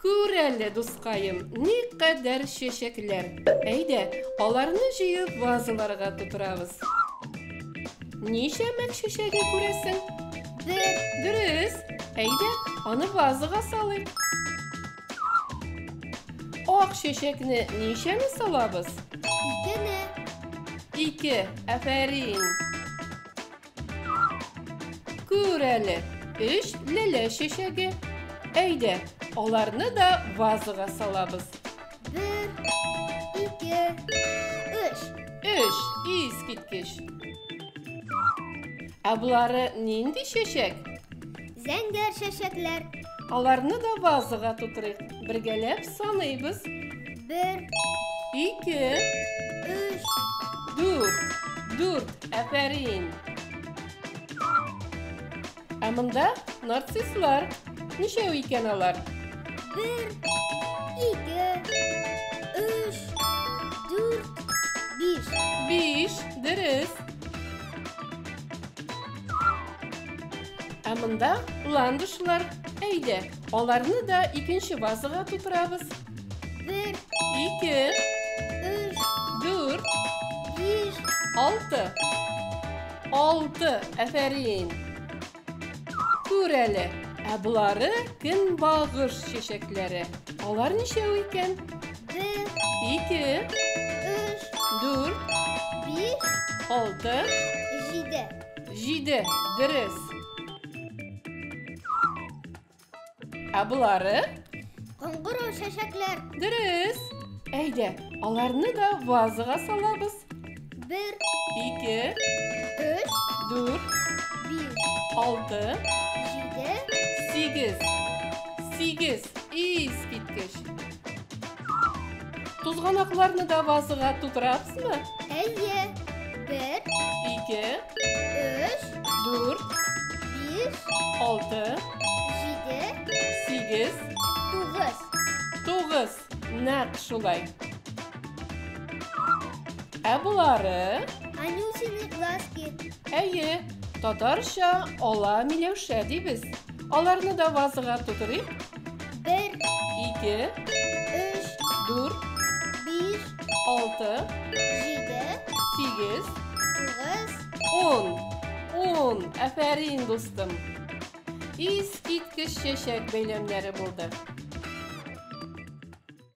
Күрәле дускайым, ни кадәр чәчәкләр. Әйдә, аларны җыеп вазаларга тутырабыз. Ничәмәк чәчәге күрәсең? Бер. Дөрес. Әйдә, аны вазага салыйк. Ак чәчәкне ничәне салабыз? Икене. 2. Афәрин. Күрәле. 3. Ләлә чәчәге. Әйдә, аларны да вазага салабыз. 1, 2, 3. 3. Искиткеч. Ә булары нинди чәчәк? Зәңгәр чәчәкләр. Аларны да вазага тутырыйк. Бергәләп саныйбыз. 1, 2, 3, 4. Афәрин. Ә монда нарцисслар. Ничәү икән алар? 1, 2, 3, 4, 5. 5. Дөрес. Ә монда ландышлар. Әйдә, аларны да икенче вазага тутырабыз. 1, 2, 3, 4, 5. 6. 6. Афәрин. Күрәле. Ә булары көнбагыш чәчәкләре. Алар ничәү икән? 1, 2, 3, 4, 5, 6, 7. 7. Дөрес. Ә булары? Коңгырау чәчәкләр. Дөрес. Әйдә, аларны да вазага салабыз. 1, 2, 3, 4, 5, 6, 7. 8. 8. Искиткеч. Тузганакларны да вазага тутырабызмы? Әйе. 1, 2, 3, 4, 5, 6, 7, 8, 9. 9. Нәкъ шулай. Ә булары? Анюсины глазки. Әйе, татарча ала миләүшә дибез. Аларны да вазага тутырыйк. 1, 2, 3, 4, 5, 6, 7, 8, 9. 10. Афәрин, дустым. Искиткеч чәчәк бәйләмнәре булды.